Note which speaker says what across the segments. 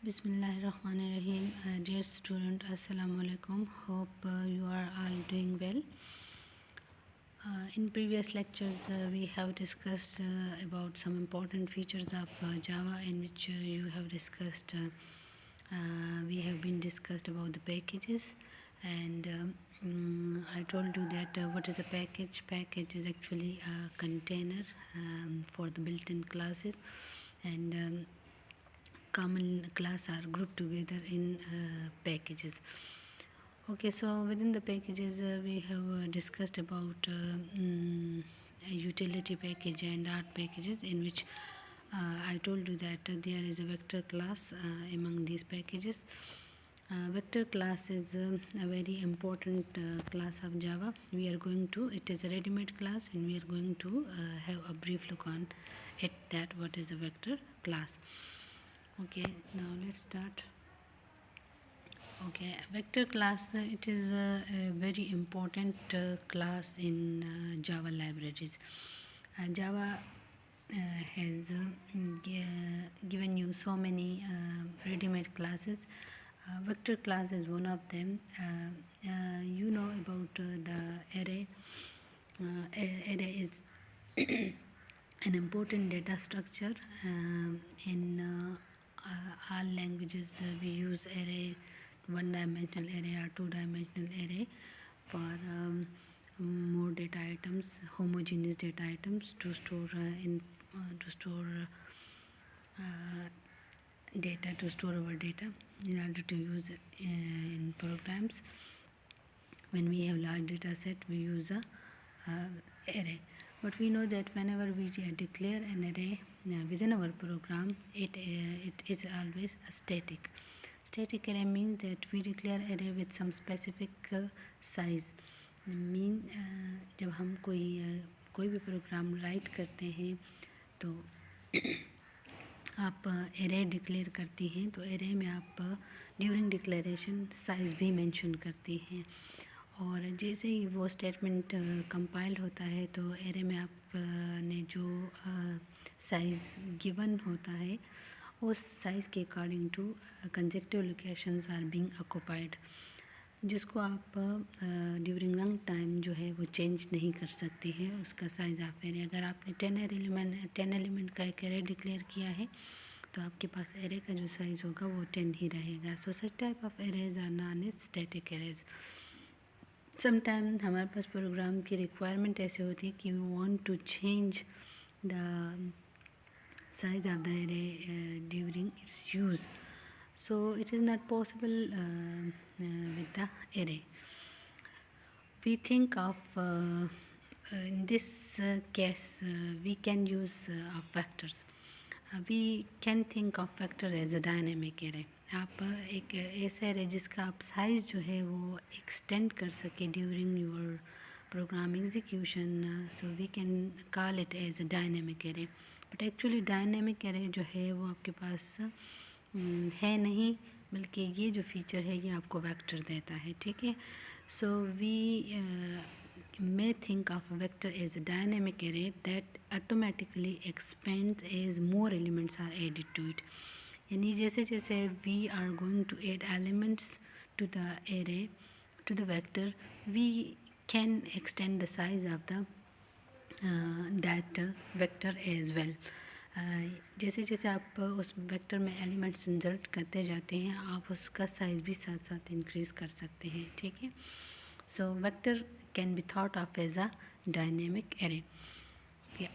Speaker 1: Bismillahirrahmanirrahim. Dear student, Assalamu alaikum. Hope you are all doing well. In previous lectures, we have discussed about some important features of Java, in which you have discussed. We have been discussed about the packages, and I told you that what is a package. Package is actually a container for the built-in classes, and common class are grouped together in packages. Okay, so within the packages we have discussed about a utility package and art packages, in which I told you that there is a vector class among these packages. Vector class is a very important class of Java. It is a ready-made class, and we are going to have a brief look on it, that what is a vector class. Okay, now let's start. Okay, vector class, it is a very important class in Java libraries. Java has given you so many ready-made classes. Vector class is one of them. You know about the array. Array is an important data structure. In all languages we use array, one-dimensional array or two-dimensional array for more data items, homogeneous data items to store data, to store our data in order to use it in programs. When we have large data set, we use a array. But we know that whenever we declare an array within our program, it is always a static. Static array means that we declare array with some specific size. जब हम कोई भी programme right करते हैं तो आप array declare करती हैं, तो एरे में आप ड्यूरिंग डिक्लेरेशन साइज़ भी मेंशन करती हैं, और जैसे ही वो स्टेटमेंट कंपाइल होता है तो एरे में आप ने जो साइज़ गिवन होता है उस साइज़ के according to consecutive locations are being occupied, जिसको आप ड्यूरिंग लॉन्ग टाइम जो है वो चेंज नहीं कर सकती है उसका साइज़ ऑफ एरे। अगर आपने 10 एलिमेंट का एक एरे डिक्लेयर किया है तो आपके पास एरे का जो साइज़ होगा वो 10 ही रहेगा। So such type of arrays are known as static arrays. Sometime हमारे पास प्रोग्राम की रिक्वायरमेंट ऐसे होती है कि we want to change the size of the array during its use, so it is not possible with the array. We think of in this case we can use vectors. We can think of vectors as a dynamic array. आप एक ऐसा array जिसका आप size जो है वो extend कर सके during your program execution, so we can call it as a dynamic array. But actually dynamic array जो है वो आपके पास है नहीं, बल्कि ये जो फीचर है ये आपको वेक्टर देता है, ठीक है। So we may think of a vector as a dynamic array that automatically expands as more elements are added to it. यानी जैसे जैसे we are going to add elements to the array, to the vector, we can extend the size of the that vector as well. जैसे जैसे आप उस vector में elements insert करते जाते हैं आप उसका साइज़ भी साथ साथ इंक्रीज़ कर सकते हैं, ठीक है। So vector can be thought of as a dynamic array.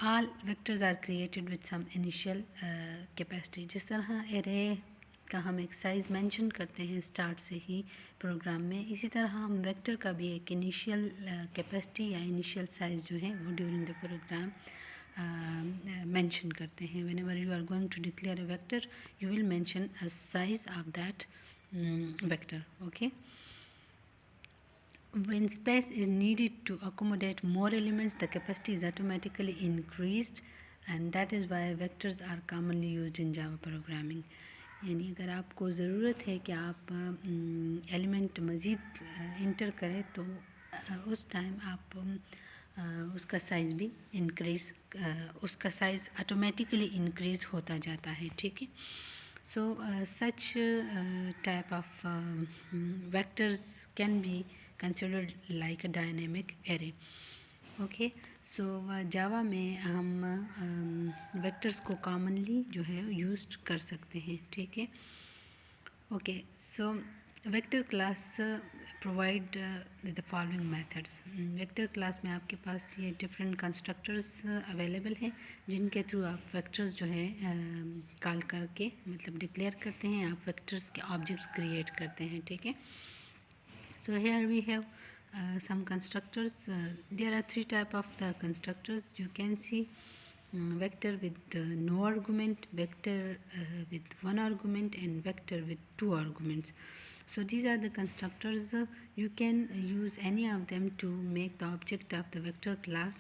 Speaker 1: All vectors are created with some initial capacity. जिस तरह एरे का हम एक साइज़ मेंशन करते हैं स्टार्ट से ही प्रोग्राम में, इसी तरह हम वेक्टर का भी एक इनिशियल कैपेसिटी या इनिशियल साइज़ जो है वो ड्यूरिंग द प्रोग्राम मेंशन करते हैं। Whenever you are going to declare a vector you will mention a size of that vector, okay. When space is needed to accommodate more elements, the capacity is automatically increased, and that is why vectors are commonly used in Java programming. यानी अगर आपको ज़रूरत है कि आप element मज़ीद inter करें तो उस टाइम आप उसका साइज़ भी उसका साइज़ ऑटोमेटिकली इंक्रीज़ होता जाता है, ठीक है। So such type of vectors can be considered like a dynamic array. Okay so Java में हम वेक्टर्स को कॉमनली जो है यूज़ कर सकते हैं, ठीक है। Okay so vector class provide with the following methods. Vector class में आपके पास ये डिफरेंट कंस्ट्रक्टर्स अवेलेबल हैं जिनके थ्रू आप वेक्टर्स जो है कॉल करके मतलब डिक्लेयर करते हैं, आप वेक्टर्स के ऑब्जेक्ट्स क्रिएट करते हैं, ठीक है। So here we have some constructors. There are three type of the constructors. You can see vector with no argument, vector with one argument, and vector with two arguments. So these are the constructors. You can use any of them to make the object of the vector class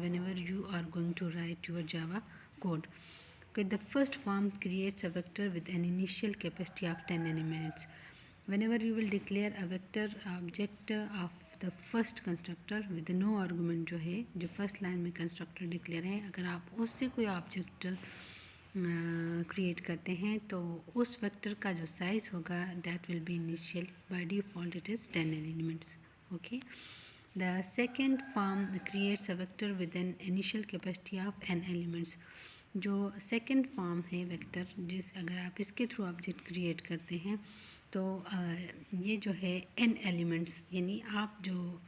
Speaker 1: whenever you are going to write your Java code. Okay, the first form creates a vector with an initial capacity of 10 elements. Whenever you will declare a vector object of the first constructor with no argument जो है, जो first line में constructor declare है, अगर आप उससे कोई object create करते हैं तो उस वेक्टर का जो साइज़ होगा that will be initial, by default it is 10 elements. Okay, the second form creates a vector with an initial capacity of n elements. जो सेकेंड फॉर्म है वेक्टर, जिस अगर आप इसके थ्रू ऑब्जेक्ट क्रिएट करते हैं तो ये जो है n एलिमेंट्स, यानी आप जो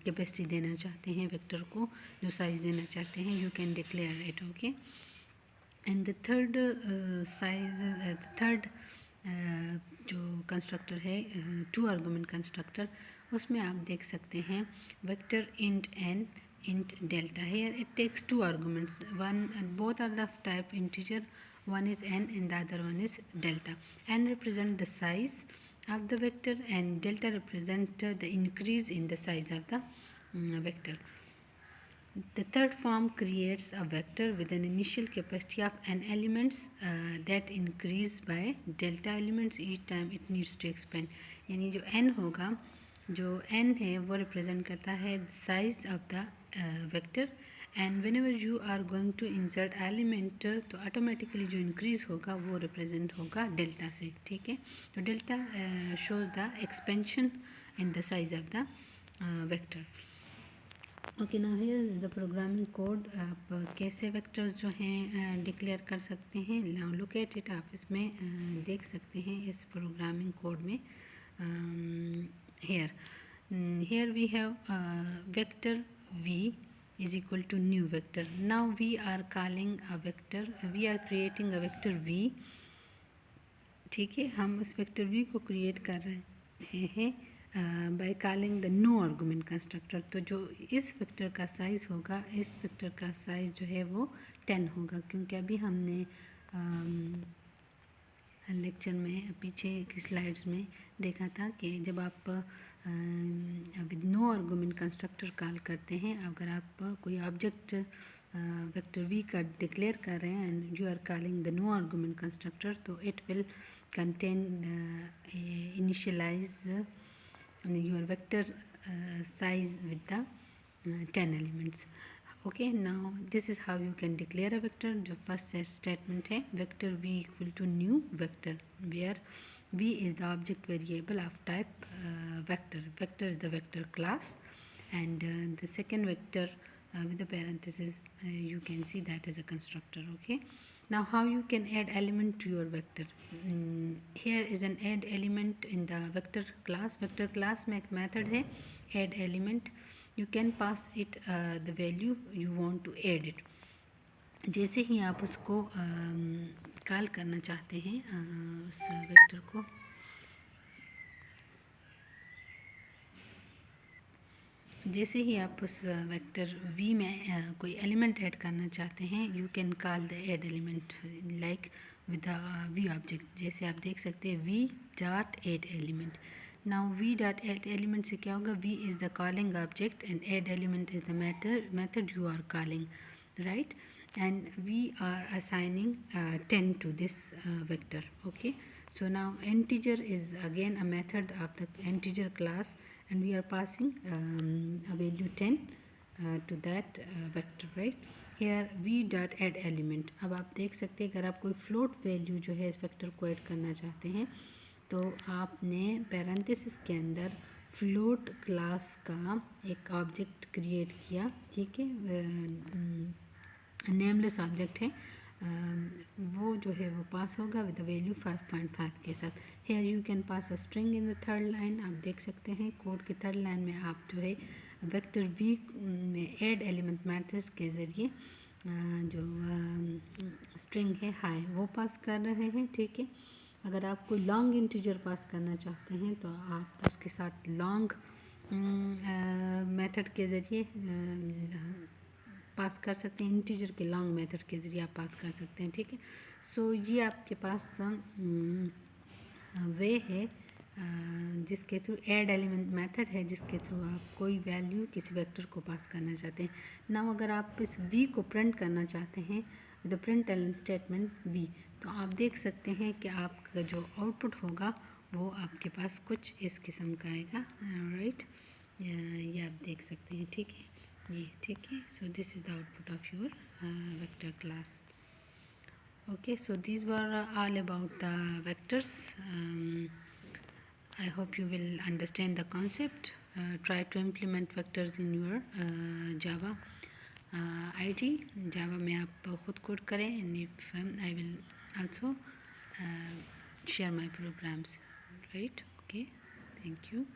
Speaker 1: कैपेसिटी देना चाहते हैं वेक्टर को, जो साइज़ देना चाहते हैं, you can declare it. Okay, and the third size third जो कंस्ट्रक्टर है टू आर्गुमेंट कंस्ट्रक्टर, उसमें आप देख सकते हैं vector int n int delta. Here it takes two arguments, one both are the type integer, one is n and the other one is delta. N represent the size of the vector and delta represent the increase in the size of the vector. The third form creates a vector with an initial capacity of n elements that increase by delta elements each time it needs to expand. यानी जो n होगा, जो n है वो represent करता है size of the vector, and whenever you are going to insert element तो automatically जो इंक्रीज होगा वो रिप्रेजेंट होगा डेल्टा से, ठीक है। तो delta shows the expansion in the size of the vector. Okay, now here is the programming code. आप कैसे वेक्टर्स जो हैं डिक्लेयर कर सकते हैं, नाउ लुक एट इट। आप इसमें देख सकते हैं इस प्रोग्रामिंग कोड में here we have vector v is equal to new vector. Now we are calling a vector, we are creating a vector v, ठीक है। हम उस वेक्टर v को क्रिएट कर रहे हैं by calling the no argument constructor. तो जो इस वेक्टर का साइज़ होगा, इस वेक्टर का साइज़ जो है वो 10 होगा, क्योंकि अभी हमने लेक्चर में पीछे की स्लाइड्स में देखा था कि जब आप with no argument constructor call करते हैं, अगर आप कोई ऑब्जेक्ट वेक्टर वी का डिक्लेयर कर रहे हैं and you are calling the no argument constructor, तो it will contain initialize your vector size with the 10 elements. Okay, now this is how you can declare a vector. जो first statement है, vector v equal to new vector, where v is the object variable of type vector, vector is the vector class, and the second vector with the parenthesis you can see that is a constructor. Okay, now how you can add element to your vector. Here is an add element in the vector class. Vector class में एक method है add element. You can pass it the value you want to add it. जैसे ही आप उसको call करना चाहते हैं उस वेक्टर को, जैसे ही आप उस वेक्टर v में कोई एलिमेंट ऐड करना चाहते हैं, you can call the add element like with v object. जैसे आप देख सकते हैं v dot add element. Now v dot add element से क्या होगा, v is the calling object and add element is the method you are calling, right, and we are assigning 10 to this vector. Okay, so now integer is again a method of the integer class, and we are passing a value 10 to that vector, right. Here we dot add element. अब आप देख सकते हैं अगर आप कोई float value जो है इस वेक्टर को ऐड करना चाहते हैं तो आपने पैरेंथेसिस के अंदर फ्लोट क्लास का एक ऑब्जेक्ट क्रिएट किया, ठीक है, नेमलेस ऑब्जेक्ट है, वो जो है वो पास होगा विद द वैल्यू 5.5 के साथ। Here you can pass a string in the third line. आप देख सकते हैं कोड की थर्ड लाइन में आप जो है वेक्टर वी में ऐड एलिमेंट मैथड्स के ज़रिए जो स्ट्रिंग है हाई वो पास कर रहे हैं, ठीक है। अगर आप कोई लॉन्ग इंटीजर पास करना चाहते हैं तो आप उसके साथ लॉन्ग मेथड के ज़रिए पास कर सकते हैं, इंटीजर के लॉन्ग मेथड के ज़रिए आप पास कर सकते हैं, ठीक है। सो ये आपके पास वे है जिसके थ्रू ऐड एलिमेंट मेथड है जिसके थ्रू आप कोई वैल्यू किसी वेक्टर को पास करना चाहते हैं ना। अगर आप इस वी को प्रिंट करना चाहते हैं with print element statement v, तो आप देख सकते हैं कि आपका जो आउटपुट होगा वो आपके पास कुछ इस किस्म का आएगा, राइट। ये आप देख सकते हैं, ठीक है, ये ठीक है। So this is the output of your vector class. Okay, so these were all about the vectors. I hope you will understand the concept. Try to implement vectors in your Java IT. Java में आप खुद code करें, and if I will also share my programs, right? Okay, thank you.